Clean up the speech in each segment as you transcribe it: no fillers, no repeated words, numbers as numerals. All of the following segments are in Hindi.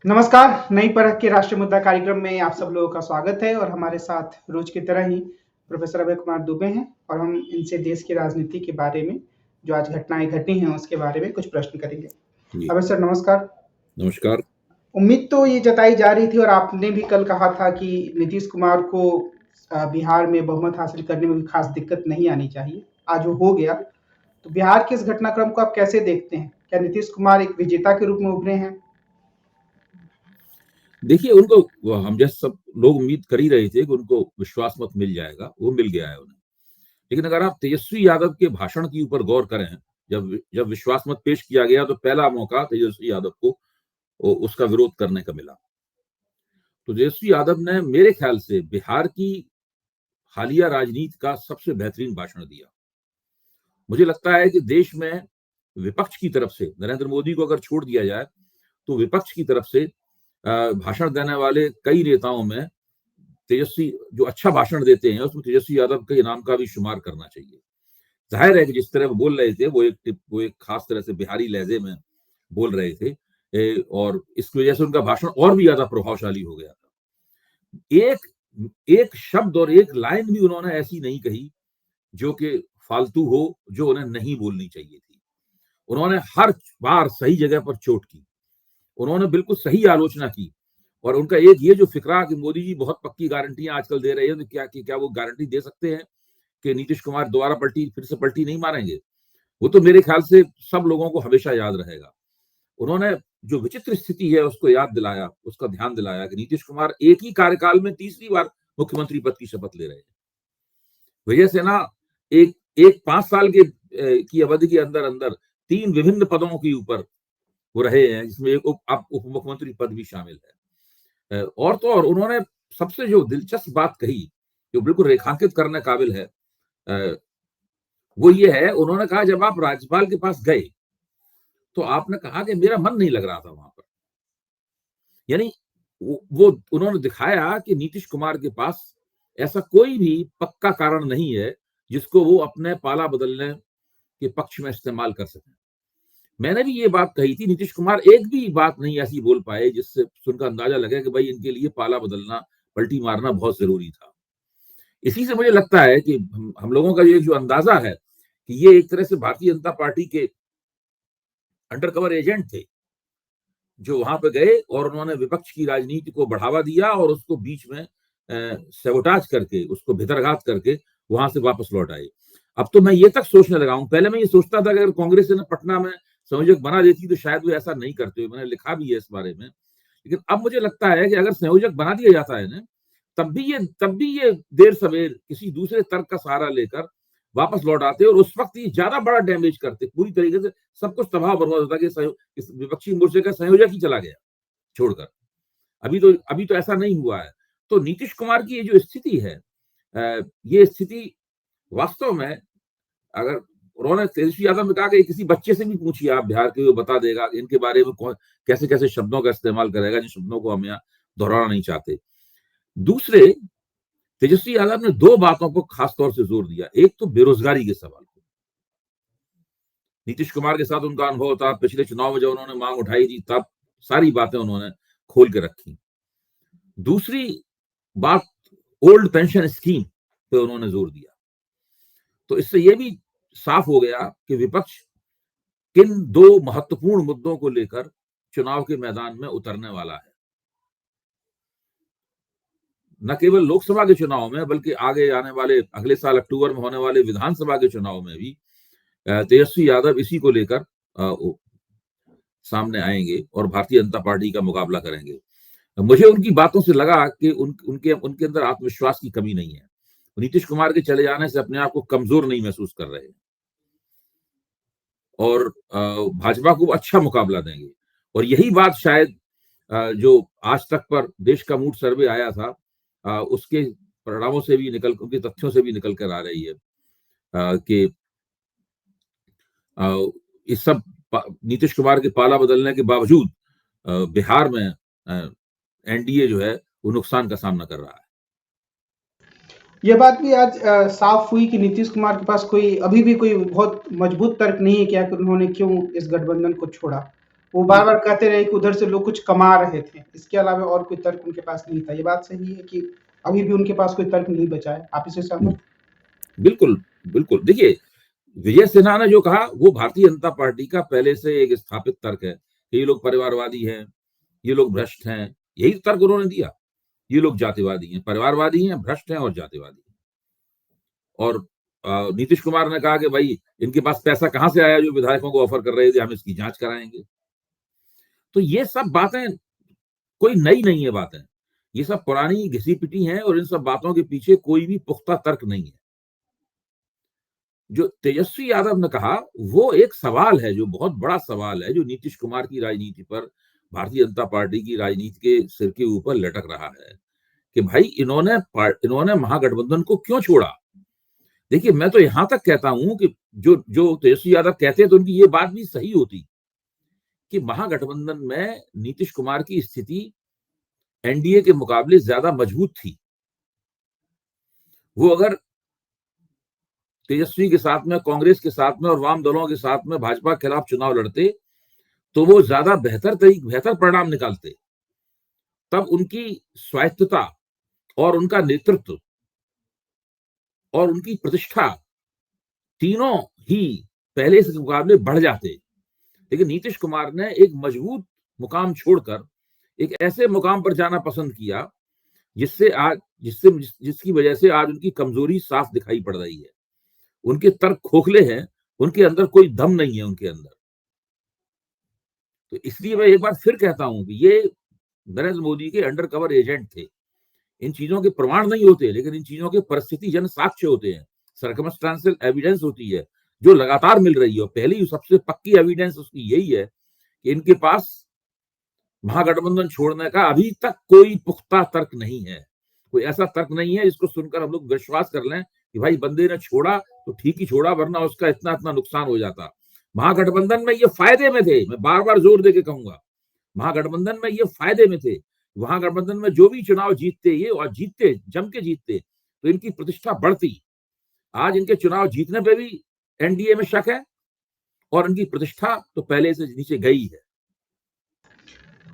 नमस्कार, नई परख के राष्ट्रीय मुद्दा कार्यक्रम में आप सब लोगों का स्वागत है और हमारे साथ रोज की तरह ही प्रोफेसर अभय कुमार दुबे हैं और हम इनसे देश की राजनीति के बारे में, जो आज घटनाएं घटी हैं उसके बारे में कुछ प्रश्न करेंगे। जी, अभय सर नमस्कार। नमस्कार। उम्मीद तो ये जताई जा रही थी और आपने भी कल कहा था कि नीतीश कुमार को बिहार में बहुमत हासिल करने में कोई खास दिक्कत नहीं आनी चाहिए। आज वो हो गया, तो बिहार के इस घटनाक्रम को आप कैसे देखते हैं? क्या नीतीश कुमार एक विजेता के रूप में उभरे हैं? देखिए, उनको हम जैसे सब लोग उम्मीद कर ही रहे थे कि उनको विश्वास मत मिल जाएगा, वो मिल गया है उन्हें। लेकिन अगर आप तेजस्वी यादव के भाषण के ऊपर गौर करें, जब जब विश्वास मत पेश किया गया तो पहला मौका तेजस्वी यादव को उसका विरोध करने का मिला। तो तेजस्वी यादव ने मेरे ख्याल से बिहार की हालिया राजनीति का सबसे बेहतरीन भाषण दिया। मुझे लगता है कि देश में विपक्ष की तरफ से नरेंद्र मोदी को अगर छोड़ दिया जाए, तो विपक्ष की तरफ से भाषण देने वाले कई नेताओं में तेजस्वी जो अच्छा भाषण देते हैं उसमें तेजस्वी यादव के नाम का भी शुमार करना चाहिए। जाहिर है कि जिस तरह वो बोल रहे थे वो एक खास तरह से बिहारी लहजे में बोल रहे थे, और इसकी वजह से उनका भाषण और भी ज्यादा प्रभावशाली हो गया था। एक एक शब्द और एक लाइन भी उन्होंने ऐसी नहीं कही जो कि फालतू हो, जो उन्हें नहीं बोलनी चाहिए थी। उन्होंने हर बार सही जगह पर चोट की, उन्होंने बिल्कुल सही आलोचना की। और उनका एक ये जो फिक्रा कि मोदी जी बहुत पक्की गारंटियां आजकल दे रहे हैं, तो क्या वो गारंटी दे सकते हैं कि नीतीश कुमार दोबारा फिर से पलटी नहीं मारेंगे? वो तो मेरे ख्याल से सब लोगों को हमेशा याद रहेगा। उन्होंने जो विचित्र स्थिति है उसको याद दिलाया, उसका ध्यान दिलाया कि नीतीश कुमार एक ही कार्यकाल में तीसरी बार मुख्यमंत्री पद की शपथ ले रहे हैं। वजह से ना एक एक 5 साल की अवधि के अंदर अंदर 3 विभिन्न पदों के ऊपर वो रहे हैं, जिसमें एक उप मुख्यमंत्री पद भी शामिल है। और तो और उन्होंने सबसे जो दिलचस्प बात कही, जो बिल्कुल रेखांकित करने काबिल है, वो ये है, उन्होंने कहा जब आप राज्यपाल के पास गए तो आपने कहा कि मेरा मन नहीं लग रहा था वहां पर। यानी वो उन्होंने दिखाया कि नीतीश कुमार के पास ऐसा कोई भी पक्का कारण नहीं है जिसको वो अपने पाला बदलने के पक्ष में इस्तेमाल कर सके। मैंने भी ये बात कही थी, नीतीश कुमार एक भी बात नहीं ऐसी बोल पाए जिससे सुनकर अंदाजा लगे कि भाई इनके लिए पाला बदलना, पलटी मारना बहुत जरूरी था। इसी से मुझे लगता है कि हम लोगों का ये जो अंदाजा है कि ये एक तरह से भारतीय जनता पार्टी के अंडर कवर एजेंट थे, जो वहां पे गए और उन्होंने विपक्ष की राजनीति को बढ़ावा दिया और उसको बीच में सेबोटाज करके, उसको भितरघात करके वहां से वापस लौट आए। अब तो मैं ये तक सोचने लगा हूं, पहले मैं ये सोचता था कि अगर कांग्रेस ने पटना में संयोजक बना देती तो शायद वो ऐसा नहीं करते, मैंने लिखा भी है इस बारे में। लेकिन अब मुझे लगता है कि अगर संयोजक बना दिया जाता है ना, तब भी ये देर सवेर किसी दूसरे तर्क का सहारा लेकर वापस लौट आते और उस वक्त ये ज्यादा बड़ा डैमेज करते, पूरी तरीके से सब कुछ तबाह बर्बाद होता कि इस विपक्षी मोर्चे का संयोजक ही चला गया छोड़कर। अभी तो ऐसा नहीं हुआ है। तो नीतीश कुमार की ये जो स्थिति है, ये स्थिति वास्तव में, अगर उन्होंने तेजस्वी यादव ने कहा कि किसी बच्चे से भी पूछिए आप बिहार के, वो बता देगा इनके बारे में कौन कैसे कैसे शब्दों का इस्तेमाल करेगा, जिन शब्दों को हम यहाँ दोहराना नहीं चाहते। दूसरे, तेजस्वी यादव ने 2 बातों को खास तौर से जोर दिया। एक तो बेरोजगारी के सवाल को, नीतीश कुमार के साथ उनका अनुभव था, पिछले चुनाव में जब उन्होंने मांग उठाई थी तब सारी बातें उन्होंने खोल के रखी। दूसरी बात, ओल्ड पेंशन स्कीम पे उन्होंने जोर दिया। तो इससे यह भी साफ हो गया कि विपक्ष किन 2 महत्वपूर्ण मुद्दों को लेकर चुनाव के मैदान में उतरने वाला है। न केवल लोकसभा के चुनाव में, बल्कि आगे आने वाले अगले साल अक्टूबर में होने वाले विधानसभा के चुनाव में भी तेजस्वी यादव इसी को लेकर सामने आएंगे और भारतीय जनता पार्टी का मुकाबला करेंगे। मुझे उनकी बातों से लगा कि उनके अंदर आत्मविश्वास की कमी नहीं है। नीतीश कुमार के चले जाने से अपने आप को कमजोर नहीं महसूस कर रहे और भाजपा को अच्छा मुकाबला देंगे। और यही बात शायद जो आज तक पर देश का मूड सर्वे आया था, उसके परिणामों से भी उनके तथ्यों से भी निकल कर आ रही है कि इस सब नीतीश कुमार के पाला बदलने के बावजूद बिहार में एनडीए जो है वो नुकसान का सामना कर रहा है। ये बात भी आज साफ हुई कि नीतीश कुमार के पास अभी भी कोई बहुत मजबूत तर्क नहीं है कि आखिर उन्होंने क्यों इस गठबंधन को छोड़ा। वो बार बार कहते रहे कि उधर से लोग कुछ कमा रहे थे, इसके अलावा और कोई तर्क उनके पास नहीं था। ये बात सही है कि अभी भी उनके पास कोई तर्क नहीं बचा है, आप इससे सहमत? बिल्कुल बिल्कुल। देखिए, विजय सिन्हा ने जो कहा वो भारतीय जनता पार्टी का पहले से एक स्थापित तर्क है कि ये लोग परिवारवादी हैं, ये लोग भ्रष्ट हैं, यही तर्क उन्होंने दिया। ये लोग जातिवादी हैं, परिवारवादी हैं, भ्रष्ट हैं और जातिवादी हैं। और नीतीश कुमार ने कहा कि भाई इनके पास पैसा कहां से आया जो विधायकों को ऑफर कर रहे थे, हम इसकी जांच कराएंगे। तो ये सब बातें कोई नई नहीं है बातें, ये सब पुरानी घिसी पिटी हैं और इन सब बातों के पीछे कोई भी पुख्ता तर्क नहीं है। जो तेजस्वी यादव ने कहा वो एक सवाल है, जो बहुत बड़ा सवाल है, जो नीतीश कुमार की राजनीति पर, भारतीय जनता पार्टी की राजनीति के सिर के ऊपर लटक रहा है कि भाई इन्होंने महागठबंधन को क्यों छोड़ा। देखिए, मैं तो यहां तक कहता हूं कि जो जो तेजस्वी यादव कहते हैं तो उनकी ये बात भी सही होती कि महागठबंधन में नीतीश कुमार की स्थिति एनडीए के मुकाबले ज्यादा मजबूत थी। वो अगर तेजस्वी के साथ में, कांग्रेस के साथ में और वाम दलों के साथ में भाजपा के खिलाफ चुनाव लड़ते तो वो ज्यादा बेहतर परिणाम निकालते। तब उनकी स्वायत्तता और उनका नेतृत्व और उनकी प्रतिष्ठा तीनों ही पहले से मुकाबले बढ़ जाते। लेकिन नीतीश कुमार ने एक मजबूत मुकाम छोड़कर एक ऐसे मुकाम पर जाना पसंद किया जिसकी वजह से आज उनकी कमजोरी साफ दिखाई पड़ रही है। उनके तर्क खोखले हैं, उनके अंदर कोई दम नहीं है उनके अंदर। तो इसलिए मैं एक बार फिर कहता हूं कि ये नरेंद्र मोदी के अंडर कवर एजेंट थे। इन चीजों के प्रमाण नहीं होते, लेकिन इन चीजों के परिस्थिति जन साक्ष्य होते हैं, सर्कमस्टांशियल एविडेंस होती है जो लगातार मिल रही है। पहली सबसे पक्की एविडेंस उसकी यही है कि इनके पास महागठबंधन छोड़ने का अभी तक कोई पुख्ता तर्क नहीं है। कोई ऐसा तर्क नहीं है जिसको सुनकर हम लोग विश्वास कर लें कि भाई बंदे ने छोड़ा तो ठीक ही छोड़ा, वरना उसका इतना इतना नुकसान हो जाता। महागठबंधन में ये फायदे में थे, मैं बार बार जोर देके कहूंगा, महागठबंधन में ये फायदे में थे। महागठबंधन में जो भी चुनाव जीतते ये, और जीतते, जम के जीतते, तो इनकी प्रतिष्ठा बढ़ती। आज इनके चुनाव जीतने पे भी एनडीए में शक है और इनकी प्रतिष्ठा तो पहले से नीचे गई है।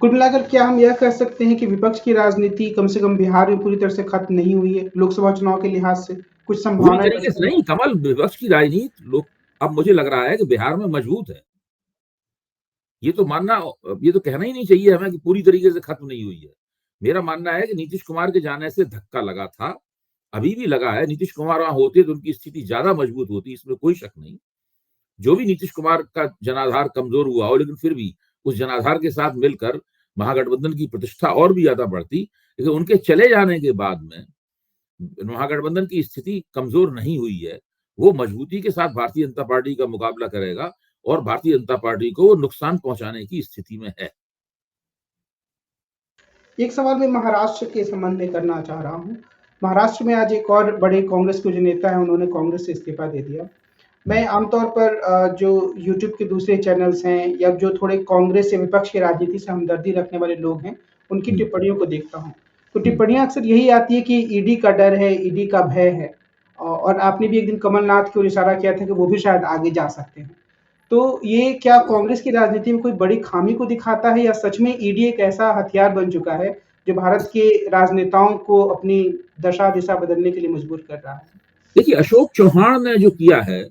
कुल मिलाकर क्या हम यह कह सकते हैं कि विपक्ष की राजनीति कम से कम बिहार में पूरी तरह से खत्म नहीं हुई है? लोकसभा चुनाव के लिहाज से कुछ पूरी संभावनाएं तरीके से नहीं कमल, विपक्ष की राजनीति लोग अब मुझे लग रहा है कि बिहार में मजबूत है। ये तो मानना, ये तो कहना ही नहीं चाहिए हमें कि पूरी तरीके से खत्म नहीं हुई है। मेरा मानना है कि नीतीश कुमार के जाने से धक्का लगा था, अभी भी लगा है। नीतीश कुमार वहां होते तो उनकी स्थिति ज्यादा मजबूत होती, इसमें कोई शक नहीं। जो भी नीतीश कुमार का जनाधार कमजोर हुआ हो, लेकिन फिर भी उस जनाधार के साथ मिलकर महागठबंधन की प्रतिष्ठा और भी ज्यादा बढ़ती। लेकिन उनके चले जाने के बाद में महागठबंधन की स्थिति कमजोर नहीं हुई है। वो मजबूती के साथ भारतीय जनता पार्टी का मुकाबला करेगा और भारतीय जनता पार्टी को नुकसान पहुंचाने की स्थिति में है। एक सवाल मैं महाराष्ट्र के संबंध में करना चाह रहा हूँ। महाराष्ट्र में आज एक और बड़े कांग्रेस के जो नेता हैं, उन्होंने कांग्रेस से इस्तीफा दे दिया। मैं आमतौर पर जो यूट्यूब के दूसरे चैनल्स हैं या जो थोड़े कांग्रेस या विपक्ष की राजनीति से हमदर्दी रखने वाले लोग हैं, उनकी टिप्पणियों को देखता हूँ। तो टिप्पणियां अक्सर यही आती है कि ईडी का डर है, ईडी का भय है। और आपने भी एक दिन कमलनाथ की ओर इशारा किया था कि वो भी शायद आगे जा सकते हैं। तो ये क्या कांग्रेस की राजनीति में कोई बड़ी खामी को दिखाता है, या सच में ईडी एक ऐसा हथियार बन चुका है जो भारत के राजनेताओं को अपनी दशा दिशा बदलने के लिए मजबूर कर रहा है? देखिए, अशोक चौहान ने जो किया है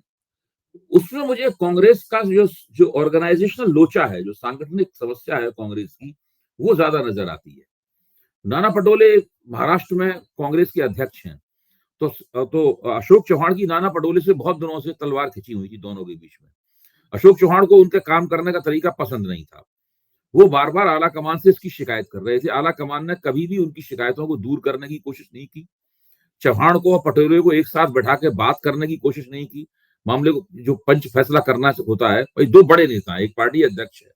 उसमें मुझे कांग्रेस का जो ऑर्गेनाइजेशनल लोचा है, जो सांगठनिक समस्या है कांग्रेस की, वो ज्यादा नजर आती है। नाना पटोले महाराष्ट्र में कांग्रेस के अध्यक्ष हैं, तो अशोक चौहान की नाना पटोले से बहुत दिनों से तलवार खिंची हुई थी दोनों के बीच में। अशोक चौहान को उनके काम करने का तरीका पसंद नहीं था। वो बार बार आला कमान से इसकी शिकायत कर रहे थे। आला कमान ने कभी भी उनकी शिकायतों को दूर करने की कोशिश नहीं की। चौहान को और पटोले को एक साथ बैठा के बात करने की कोशिश नहीं की। मामले को जो पंच फैसला करना होता है, भाई दो बड़े नेता हैं, एक पार्टी अध्यक्ष है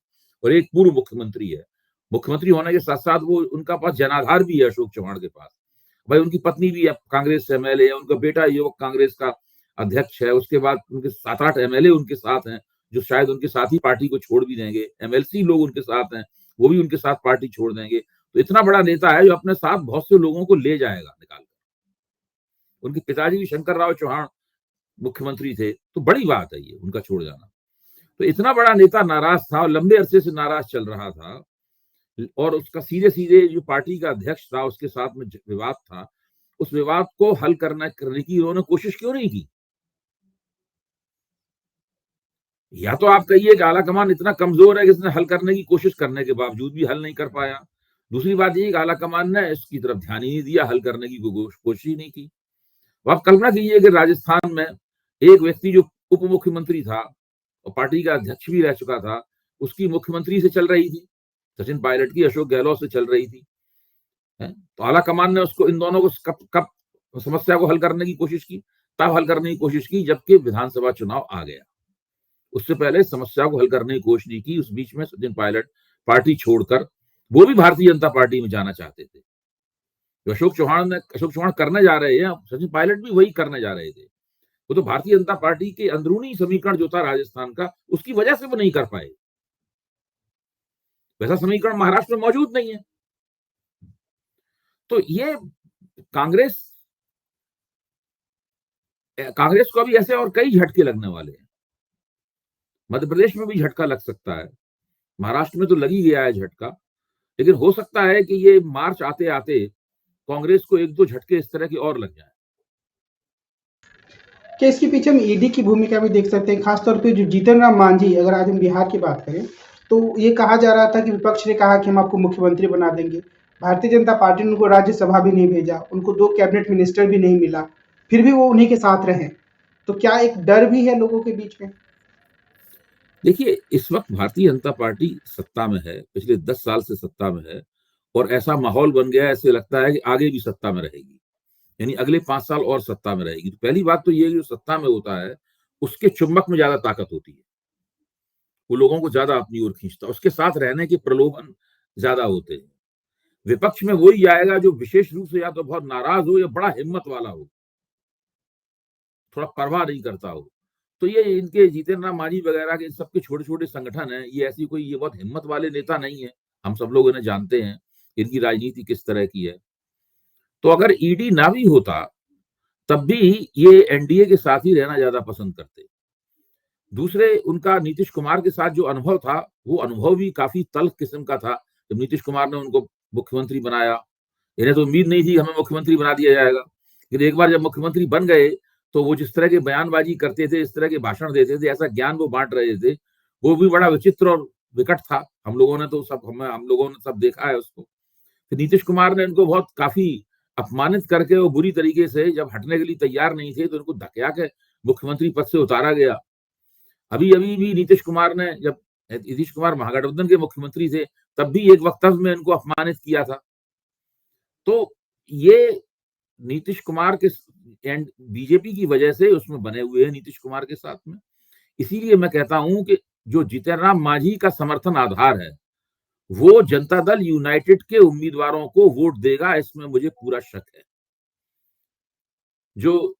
और एक पूर्व मुख्यमंत्री है। मुख्यमंत्री होने के साथ साथ वो, उनका पास जनाधार भी है अशोक चौहान के पास। भाई उनकी पत्नी भी कांग्रेस से एमएलए है, उनका बेटा युवक कांग्रेस का अध्यक्ष है। उसके बाद उनके 7-8 एमएलए उनके साथ हैं, जो शायद उनके साथ ही पार्टी को छोड़ भी देंगे। एमएलसी लोग उनके साथ हैं, वो भी उनके साथ पार्टी छोड़ देंगे। तो इतना बड़ा नेता है जो अपने साथ बहुत से लोगों को ले जाएगा निकाल। उनके पिताजी भी शंकर राव चौहान मुख्यमंत्री थे, तो बड़ी बात है ये उनका छोड़ जाना। तो इतना बड़ा नेता नाराज था और लंबे अरसे से नाराज चल रहा था, और उसका सीधे सीधे जो पार्टी का अध्यक्ष था उसके साथ में विवाद था, उस विवाद को हल करने की उन्होंने कोशिश क्यों नहीं की? या तो आप कहिए कि आलाकमान इतना कमजोर है कि इसने हल करने की कोशिश करने के बावजूद भी हल नहीं कर पाया। दूसरी बात ये कि आलाकमान ने इसकी तरफ ध्यान ही नहीं दिया, हल करने की कोशिश ही नहीं की। आप कल्पना कीजिए कि राजस्थान में एक व्यक्ति जो उप मुख्यमंत्री था और पार्टी का अध्यक्ष भी रह चुका था, उसकी मुख्यमंत्री से चल रही थी, सचिन पायलट की अशोक गहलोत से चल रही थी। तो आलाकमान ने उसको, इन दोनों को कब समस्या को हल करने की कोशिश की? तब हल करने की कोशिश की जबकि विधानसभा चुनाव आ गया। उससे पहले समस्या को हल करने की कोशिश नहीं की। उस बीच में सचिन पायलट पार्टी छोड़कर वो भी भारतीय जनता पार्टी में जाना चाहते थे। जो अशोक चौहान करने जा रहे हैं, सचिन पायलट भी वही करने जा रहे थे। वो तो भारतीय जनता पार्टी के अंदरूनी समीकरण जो था राजस्थान का, उसकी वजह से वो नहीं कर पाए। वैसा समीकरण महाराष्ट्र में मौजूद नहीं है। तो ये कांग्रेस को अभी ऐसे और कई झटके लगने वाले हैं। मध्य प्रदेश में भी झटका लग सकता है, महाराष्ट्र में तो लग ही गया है झटका, लेकिन हो सकता है कि ये मार्च आते आते कांग्रेस को एक दो झटके इस तरह के और लग जाए। क्या इसके पीछे हम ईडी की भूमिका भी देख सकते हैं, खासतौर पे जो जीतन राम मांझी, अगर आज हम बिहार की बात करें तो ये कहा जा रहा था कि विपक्ष ने कहा कि हम आपको मुख्यमंत्री बना देंगे, भारतीय जनता पार्टी ने उनको राज्यसभा भी नहीं भेजा, उनको 2 कैबिनेट मिनिस्टर भी नहीं मिला, फिर भी वो उन्हीं के साथ रहे। तो क्या एक डर भी है लोगों के बीच में? देखिए, इस वक्त भारतीय जनता पार्टी सत्ता में है, पिछले 10 साल से सत्ता में है, और ऐसा माहौल बन गया है, ऐसे लगता है कि आगे भी सत्ता में रहेगी, यानी अगले 5 साल और सत्ता में रहेगी। तो पहली बात तो ये, जो सत्ता में होता है उसके चुंबक में ज्यादा ताकत होती है, वो लोगों को ज्यादा अपनी ओर खींचता है, उसके साथ रहने के प्रलोभन ज्यादा होते हैं। विपक्ष में वही आएगा जो विशेष रूप से या तो बहुत नाराज हो या बड़ा हिम्मत वाला हो, थोड़ा परवाह नहीं करता हो। तो ये इनके जीतन राम मांझी वगैरह के सबके छोटे छोटे संगठन है, ये ऐसी कोई ये बहुत हिम्मत वाले नेता नहीं है। हम सब लोग इन्हें जानते हैं, इनकी राजनीति किस तरह की है। तो अगर ईडी ना भी होता तब भी ये एनडीए के साथ ही रहना ज्यादा पसंद करते। दूसरे, उनका नीतीश कुमार के साथ जो अनुभव था, वो अनुभव भी काफी तल्ख किस्म का था। जब नीतीश कुमार ने उनको मुख्यमंत्री बनाया, इन्हें तो उम्मीद नहीं थी हमें मुख्यमंत्री बना दिया जाएगा, लेकिन एक बार जब मुख्यमंत्री बन गए तो वो जिस तरह के बयानबाजी करते थे, इस तरह के भाषण देते थे, ऐसा ज्ञान वो बांट रहे थे, वो भी बड़ा विचित्र और विकट था। हम लोगों ने सब देखा है उसको। तो नीतीश कुमार ने इनको बहुत काफी अपमानित करके, वो बुरी तरीके से जब हटने के लिए तैयार नहीं थे तो उनको धकेला के मुख्यमंत्री पद से उतारा गया। अभी अभी भी नीतीश कुमार महागठबंधन के मुख्यमंत्री थे, तब भी एक वक्तव्य में इनको अपमानित किया था। तो ये नीतीश कुमार के एंड बीजेपी की वजह से उसमें बने हुए हैं नीतीश कुमार के साथ में। इसीलिए मैं कहता हूं कि जो जीतन राम मांझी का समर्थन आधार है, वो जनता दल यूनाइटेड के उम्मीदवारों को वोट देगा, इसमें मुझे पूरा शक है। जो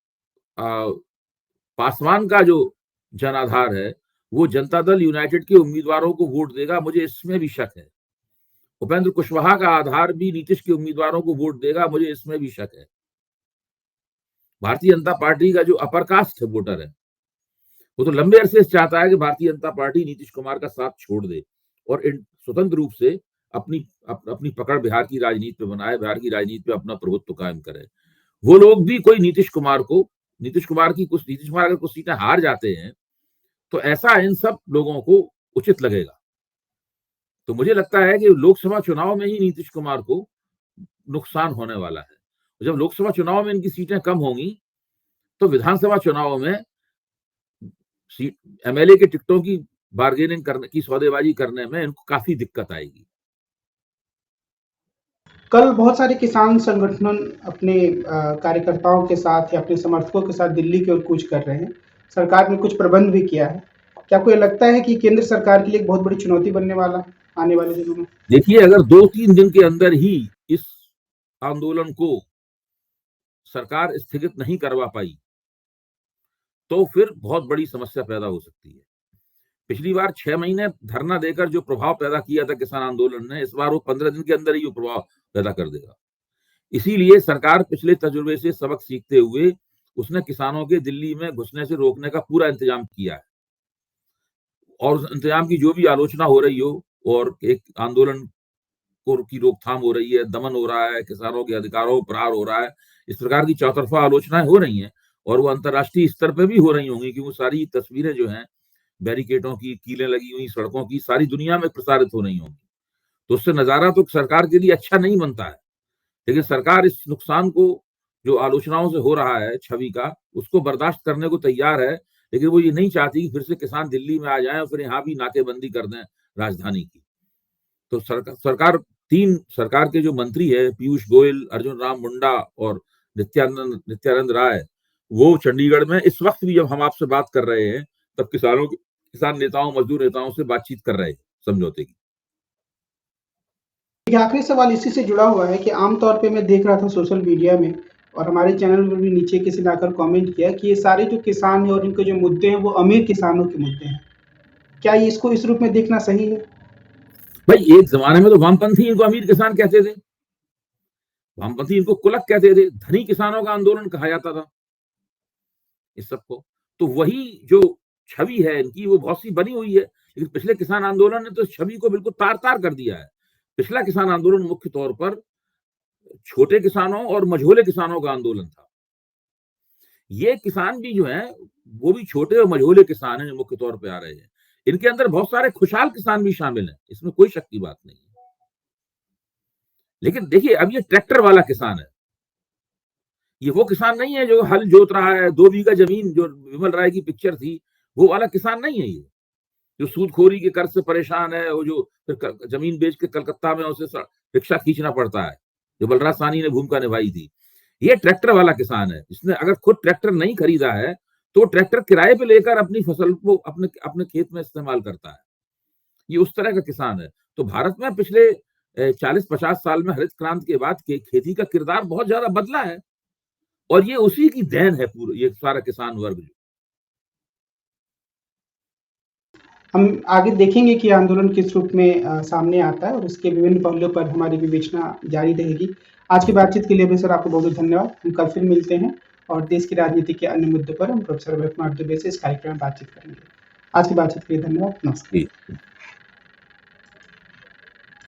पासवान का जो जनाधार है, वो जनता दल यूनाइटेड के उम्मीदवारों को वोट देगा, मुझे इसमें भी शक है। उपेंद्र कुशवाहा का आधार भी नीतीश के उम्मीदवारों को वोट देगा, मुझे इसमें भी शक है। भारतीय जनता पार्टी का जो अपर कास्ट वोटर है, वो तो लंबे अरसे से चाहता है कि भारतीय जनता पार्टी नीतीश कुमार का साथ छोड़ दे और स्वतंत्र रूप से अपनी पकड़ बिहार की राजनीति पे बनाए, बिहार की राजनीति पे अपना प्रभुत्व कायम करे। वो लोग भी कोई नीतीश कुमार अगर कुछ सीटें हार जाते हैं तो ऐसा इन सब लोगों को उचित लगेगा। तो मुझे लगता है कि लोकसभा चुनाव में ही नीतीश कुमार को नुकसान होने वाला है। जब लोकसभा चुनाव में इनकी सीटें कम होंगी तो विधानसभा चुनाव में एमएलए के टिकटों की बार्गेनिंग करने की, सौदेबाजी करने में इनको काफी दिक्कत आएगी। कल बहुत सारे किसान संगठन अपने कार्यकर्ताओं के साथ या अपने समर्थकों के साथ दिल्ली की ओर कूच कर रहे हैं। सरकार ने कुछ प्रबंध भी किया है। क्या आपको ये लगता है कि केंद्र सरकार के लिए एक बहुत बड़ी चुनौती बनने वाला है आने वाले दिनों में? देखिए, अगर 2-3 दिन के अंदर ही इस आंदोलन को सरकार स्थगित नहीं करवा पाई तो फिर बहुत बड़ी समस्या पैदा हो सकती है। पिछली बार 6 महीने धरना देकर जो प्रभाव पैदा किया था किसान आंदोलन ने, इस बार वो 15 दिन के अंदर ही वो प्रभाव पैदा कर देगा। इसीलिए सरकार पिछले तजुर्बे से सबक सीखते हुए उसने किसानों के दिल्ली में घुसने से रोकने का पूरा इंतजाम किया है। और उस इंतजाम की जो भी आलोचना हो रही हो और एक आंदोलन को की रोकथाम हो रही है, दमन हो रहा है, किसानों के अधिकारों पर प्रहार हो रहा है, इस प्रकार की चौतरफा आलोचनाएं हो रही हैं और वो अंतर्राष्ट्रीय स्तर पे भी हो रही होंगी, क्योंकि सारी तस्वीरें जो हैं बैरिकेडों की, कीलें लगी हुई सड़कों की, सारी दुनिया में प्रसारित हो रही होंगी। तो उससे नजारा तो सरकार के लिए अच्छा नहीं बनता है, लेकिन सरकार इस नुकसान को जो आलोचनाओं से हो रहा है छवि का, उसको बर्दाश्त करने को तैयार है, लेकिन वो ये नहीं चाहती कि फिर से किसान दिल्ली में आ जाएं और फिर यहाँ भी नाकेबंदी कर दें राजधानी की। तो सरकार तीन सरकार के जो मंत्री है पीयूष गोयल, अर्जुन राम मुंडा और नित्यानंद राय, वो चंडीगढ़ में इस वक्त भी जब हम आपसे बात कर रहे हैं तब किसान नेताओं, मजदूर नेताओं से बातचीत कर रहे हैं समझौते की। एक आखिरी सवाल इसी से जुड़ा हुआ है कि आमतौर पे मैं देख रहा था सोशल मीडिया में और हमारे चैनल पर भी नीचे किसी ने आकर कमेंट किया कि ये सारे जो किसान हैं और इनके जो मुद्दे हैं वो अमीर किसानों के मुद्दे हैं। क्या ये इसको इस रूप में देखना सही है? भाई एक जमाने में तो वामपंथी इनको अमीर किसान कहते थे, वामपंथी इनको कुलक कहते थे, धनी किसानों का आंदोलन कहा जाता था इस सबको। तो वही जो छवि है इनकी वो बहुत सी बनी हुई है, लेकिन पिछले किसान आंदोलन ने तो छवि को बिल्कुल तार तार कर दिया है। पिछला किसान आंदोलन मुख्य तौर पर छोटे किसानों और मझोले किसानों का आंदोलन था। ये किसान भी जो है वो भी छोटे और मझोले किसान हैं जो मुख्य तौर पे आ रहे हैं। इनके अंदर बहुत सारे खुशहाल किसान भी शामिल हैं, इसमें कोई शक की बात नहीं है। लेकिन देखिए अब ये ट्रैक्टर वाला किसान है, ये वो किसान नहीं है जो हल जोत रहा है, 2 बीघा जमीन जो विमल राय की पिक्चर थी, वो वाला किसान नहीं है ये, जो सूदखोरी के कर्ज से परेशान है, वो जो फिर जमीन बेच के कलकत्ता में उसे रिक्शा खींचना पड़ता है, जो बलराज साहनी ने भूमिका निभाई थी। ये ट्रैक्टर वाला किसान है, इसने अगर खुद ट्रैक्टर नहीं खरीदा है तो ट्रैक्टर किराए पे लेकर अपनी फसल को अपने अपने खेत में इस्तेमाल करता है। ये उस तरह का किसान है। तो भारत में पिछले 40-50 साल में हरित क्रांति के बाद के खेती का किरदार बहुत ज्यादा बदला है और ये उसी की देन है पूरा ये सारा किसान वर्ग। हम आगे देखेंगे कि आंदोलन किस रूप में सामने आता है और उसके विभिन्न पहलुओं पर हमारी विवेचना जारी रहेगी। आज की बातचीत के लिए भी सर आपको बहुत धन्यवाद। हम कल फिर मिलते हैं और देश की राजनीति के अन्य मुद्दों पर हम प्रोफेसर रविकुमार दुबे से इस कार्यक्रम में बातचीत करेंगे। आज की बातचीत के लिए धन्यवाद। नमस्कार।